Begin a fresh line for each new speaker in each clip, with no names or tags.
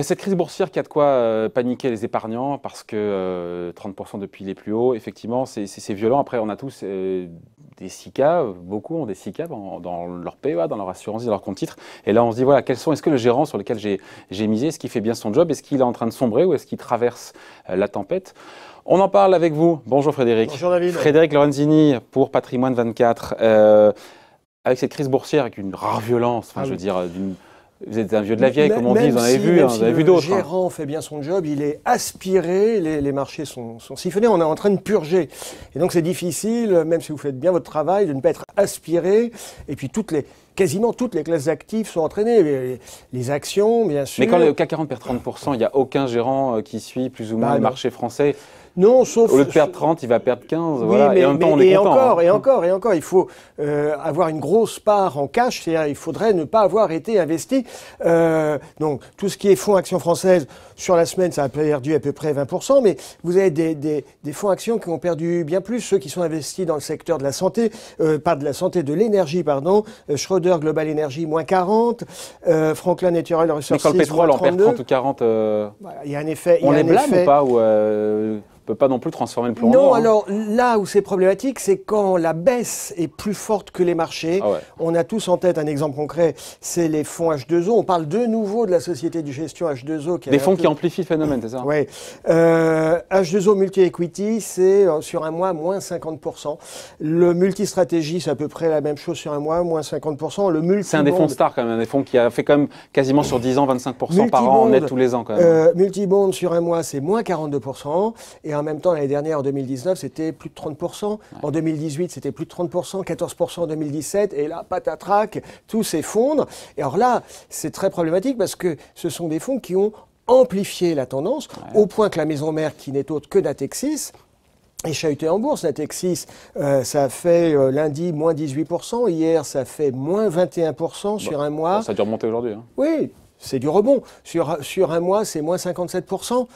Cette crise boursière qui a de quoi paniquer les épargnants parce que 30% depuis les plus hauts, effectivement, c'est violent. Après, on a tous des SICA, beaucoup ont des SICA dans leur PEA, dans leur assurance, dans leur compte titre. Et là, on se dit, voilà, est-ce que le gérant sur lequel j'ai misé, est-ce qu'il fait bien son job? Est-ce qu'il est en train de sombrer ou est-ce qu'il traverse la tempête? On en parle avec vous. Bonjour Frédéric.
Bonjour David.
Frédéric Lorenzini pour Patrimoine 24. Avec cette crise boursière, avec une rare violence, enfin, je veux dire, vous êtes un vieux de la vieille, comme on dit, vous en avez vu, vous avez vu d'autres.
Le gérant fait bien son job, il est aspiré, les marchés sont siphonnés, on est en train de purger. Et donc c'est difficile, même si vous faites bien votre travail, de ne pas être aspiré. Et puis quasiment toutes les classes d'actifs sont entraînées, les actions, bien sûr.
Mais quand le CAC 40 perd 30%, il n'y a aucun gérant qui suit plus ou moins les marchés français.
Non, sauf...
Au lieu de perdre 30, il va perdre 15,
oui,
voilà. Et en même temps, on est content.
Et encore, il faut avoir une grosse part en cash, c'est-à-dire il faudrait ne pas avoir été investi. Donc, tout ce qui est fonds actions françaises, sur la semaine, ça a perdu à peu près 20%, mais vous avez des fonds actions qui ont perdu bien plus, ceux qui sont investis dans le secteur de la santé, de l'énergie, pardon. Schroeder Global Energy, moins 40, Franklin Natural Resources,
mais quand le pétrole en perd 30 ou 40,
il y a un effet.
On les blâme ou pas peut pas non plus transformer le plomb en or.
Non, alors là où c'est problématique, c'est quand la baisse est plus forte que les marchés.
Ah ouais.
On a tous en tête un exemple concret, c'est les fonds H2O. On parle de nouveau de la société de gestion H2O.
Des fonds qui amplifient le phénomène, c'est ça?
Oui. H2O Multi-Equity, c'est sur un mois, moins 50%. Le multi-stratégie, c'est à peu près la même chose sur un mois, moins 50%. Le multi-bond...
C'est un des fonds stars quand même, un des fonds qui a fait quand même quasiment sur 10 ans, 25% par an en net tous les ans quand même.
Multi-bond sur un mois, c'est moins 42%. Et en même temps, l'année dernière, en 2019, c'était plus de 30%. Ouais. En 2018, c'était plus de 30%, 14% en 2017. Et là, patatrac, tout s'effondre. Et alors là, c'est très problématique parce que ce sont des fonds qui ont amplifié la tendance, au point que la maison mère, qui n'est autre que Natixis, est chahutée en bourse. Natixis, ça a fait lundi moins 18%. Hier, ça fait moins 21% sur un mois.
Ça a dû remonter aujourd'hui. Hein.
Oui. C'est du rebond. Sur un mois, c'est moins 57%,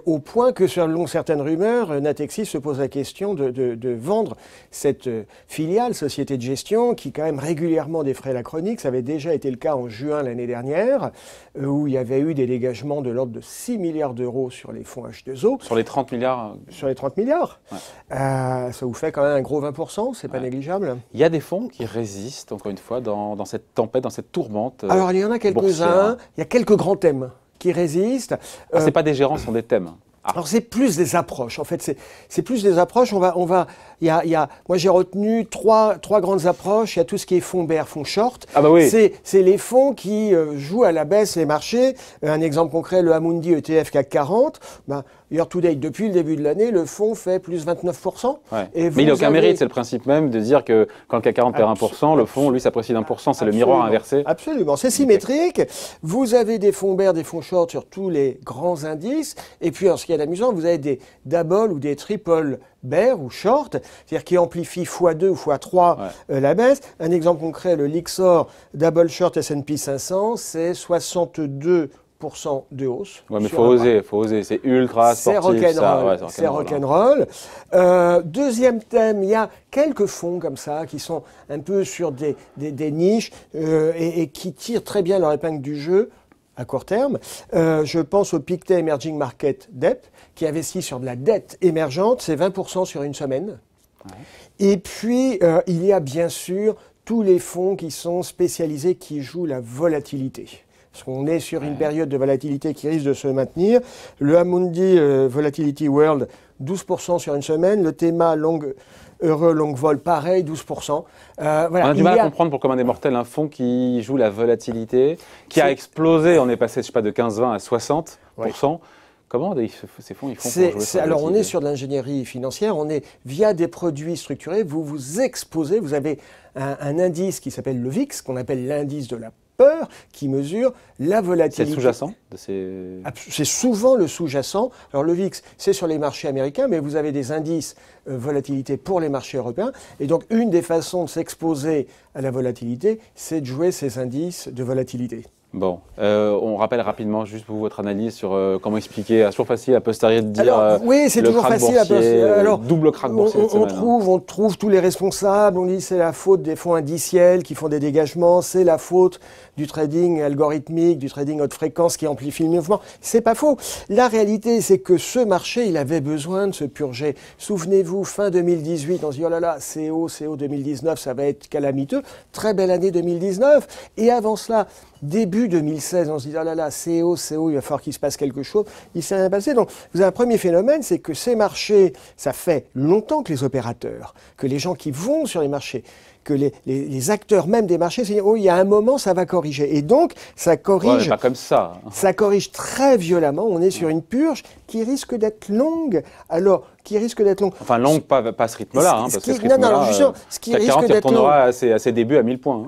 au point que, selon certaines rumeurs, Natixis se pose la question de vendre cette filiale, société de gestion, qui quand même régulièrement défraie la chronique. Ça avait déjà été le cas en juin l'année dernière, où il y avait eu des dégagements de l'ordre de 6 milliards d'euros sur les fonds H2O.
Sur les 30 milliards
Sur les 30 milliards. Ouais. Ça vous fait quand même un gros 20%, c'est pas négligeable.
Il y a des fonds qui résistent, encore une fois, dans cette tempête, dans cette tourmente.
Alors, il y en a quelques-uns. Il y a quelques grands thèmes qui résistent.
C'est pas des gérants, ce sont des thèmes.
Alors c'est plus des approches. En fait, c'est plus des approches. Moi j'ai retenu trois grandes approches. Il y a tout ce qui est fonds bear, fonds short.
Ah bah oui.
C'est les fonds qui jouent à la baisse les marchés. Un exemple concret, le Amundi ETF CAC 40. Year to date, depuis le début de l'année, le fonds fait plus 29%.
Ouais. Mais il n'a aucun mérite, c'est le principe même de dire que quand le CAC 40 perd 1%, le fonds, lui, s'apprécie d'1%. C'est le miroir inversé.
Absolument, c'est symétrique. Vous avez des fonds bear, des fonds short sur tous les grands indices. Et puis, ce qui est amusant, vous avez des double ou des triple bear ou short, c'est-à-dire qui amplifient x2 ou x3 la baisse. Un exemple concret, le Lyxor double short S&P 500, c'est 62% de hausse.
Oui, mais il faut oser, c'est ultra sportif.
C'est rock'n'roll. Deuxième thème, il y a quelques fonds comme ça qui sont un peu sur des niches et qui tirent très bien leur épingle du jeu à court terme. Je pense au Pictet Emerging Market Debt, qui investit sur de la dette émergente, c'est 20% sur une semaine. Ouais. Et puis, il y a bien sûr tous les fonds qui sont spécialisés, qui jouent la volatilité. Parce qu'on est sur une période de volatilité qui risque de se maintenir. Le Amundi Volatility World, 12% sur une semaine. Le Thema Heureux Long Vol, pareil, 12%.
Voilà. On a du mal à comprendre pour comme un des mortels un fonds qui joue la volatilité, qui a explosé. On est passé, je sais pas, de 15-20 à 60%. Ouais. Comment ces fonds ils font pour jouer
alors, on est sur de l'ingénierie financière. On est via des produits structurés. Vous vous exposez. Vous avez un indice qui s'appelle le VIX, qu'on appelle l'indice de la peur, qui mesure la volatilité.
C'est le sous-jacent de
C'est souvent le sous-jacent. Alors le VIX, c'est sur les marchés américains, mais vous avez des indices volatilité pour les marchés européens. Et donc une des façons de s'exposer à la volatilité, c'est de jouer ces indices de volatilité.
Bon, on rappelle rapidement, juste pour votre analyse sur comment expliquer, c'est toujours facile à posteriori de dire
oui, c'est toujours facile
alors, double krach boursier cette semaine.
On trouve tous les responsables, on dit c'est la faute des fonds indiciels qui font des dégagements, c'est la faute du trading algorithmique, du trading haute fréquence qui amplifie le mouvement. C'est pas faux. La réalité, c'est que ce marché, il avait besoin de se purger. Souvenez-vous, fin 2018, on se dit oh là là, CO 2019, ça va être calamiteux. Très belle année 2019. Et avant cela, début 2016, on se dit oh là là, CO, il va falloir qu'il se passe quelque chose. Il s'est rien passé. Donc, vous avez un premier phénomène, c'est que ces marchés, ça fait longtemps que les opérateurs, que les gens qui vont sur les marchés, que les acteurs même des marchés se disent oh, il y a un moment, ça va corriger. Et donc, ça corrige.
Ouais, pas comme ça.
Ça corrige très violemment. On est sur une purge qui risque d'être longue. Alors, qui risque d'être longue.
Enfin, longue, pas à ce rythme-là. Hein, parce que ce rythme-là,
non, justement, ce qui risque d'être
retournera à ses débuts à 1000 points.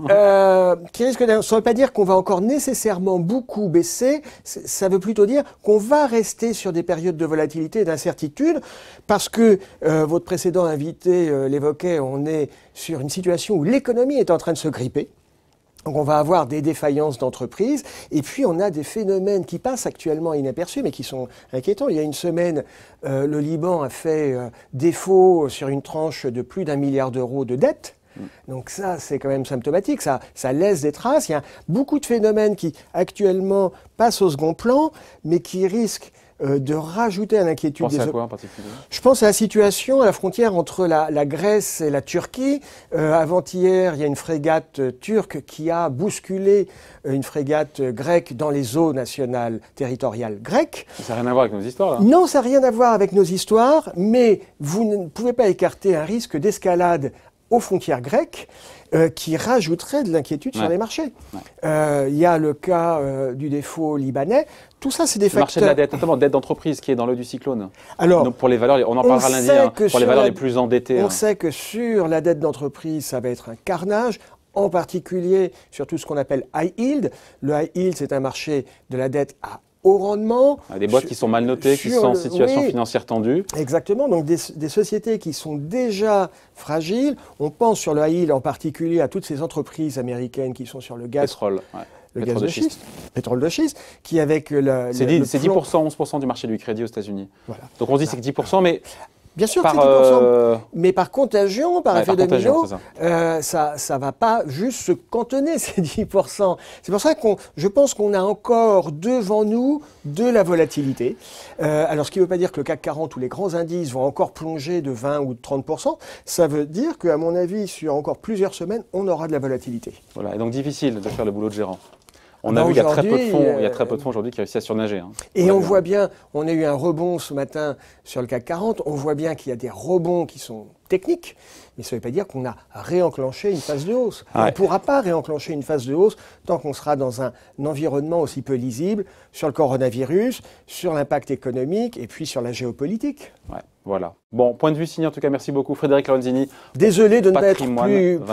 Qui risque d'être. Ça ne veut pas dire qu'on va encore nécessairement beaucoup baisser. Ça veut plutôt dire qu'on va rester sur des périodes de volatilité et d'incertitude, parce que votre précédent invité l'évoquait. On est sur une situation où l'économie est en train de se gripper. Donc on va avoir des défaillances d'entreprises et puis on a des phénomènes qui passent actuellement inaperçus mais qui sont inquiétants. Il y a une semaine, le Liban a fait défaut sur une tranche de plus d'1 milliard d'euros de dette. Donc ça, c'est quand même symptomatique, ça laisse des traces. Il y a beaucoup de phénomènes qui actuellement passent au second plan mais qui risquent de rajouter à l'inquiétude
des... Vous pensez à quoi en particulier ?
Je pense à la situation à la frontière entre la Grèce et la Turquie. Avant-hier, il y a une frégate turque qui a bousculé une frégate grecque dans les eaux nationales territoriales grecques.
Ça n'a rien à voir avec nos histoires, là ?
Non, ça n'a rien à voir avec nos histoires, mais vous ne pouvez pas écarter un risque d'escalade aux frontières grecques qui rajouterait de l'inquiétude sur les marchés. Il y a le cas du défaut libanais. Tout ça, c'est des facteurs...
Le marché de la dette, notamment dette d'entreprise qui est dans l'œil du cyclone.
Alors,
donc pour les valeurs, on en parlera lundi, pour les valeurs les plus endettées.
On sait que sur la dette d'entreprise, ça va être un carnage, en particulier sur tout ce qu'on appelle high yield. Le high yield, c'est un marché de la dette à haut rendement.
Des boîtes qui sont mal notées, qui sont en situation financière tendue.
Exactement, donc des sociétés qui sont déjà fragiles. On pense sur le high yield en particulier à toutes ces entreprises américaines qui sont sur le gaz.
Pétrole,
le gaz de schiste. Pétrole de schiste, qui avec
c'est 10%, 11% du marché du crédit aux États-Unis. Voilà. Donc on se dit que c'est que 10%, mais...
Bien sûr que c'est 10%, mais par contagion, par effet domino, ça ne va pas juste se cantonner, ces 10%. C'est pour ça je pense qu'on a encore devant nous de la volatilité. Alors, ce qui ne veut pas dire que le CAC 40 ou les grands indices vont encore plonger de 20 ou de 30%. Ça veut dire qu'à mon avis, sur encore plusieurs semaines, on aura de la volatilité.
Voilà, et donc difficile de faire le boulot de gérant. On a vu qu'il y a très peu de fonds, il y a très peu de fonds aujourd'hui qui réussissent à surnager. Hein.
Et on voit bien, on a eu un rebond ce matin sur le CAC 40, on voit bien qu'il y a des rebonds qui sont techniques, mais ça ne veut pas dire qu'on a réenclenché une phase de hausse. On ne pourra pas réenclencher une phase de hausse tant qu'on sera dans un environnement aussi peu lisible sur le coronavirus, sur l'impact économique et puis sur la géopolitique.
Ouais, voilà. Bon, point de vue signé en tout cas, merci beaucoup Frédéric Lorenzini.
Désolé de ne pas être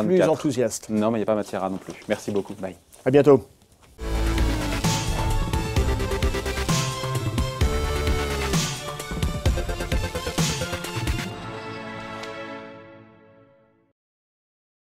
plus enthousiaste.
Non, mais il n'y a pas matière à non plus. Merci beaucoup. Bye.
À bientôt.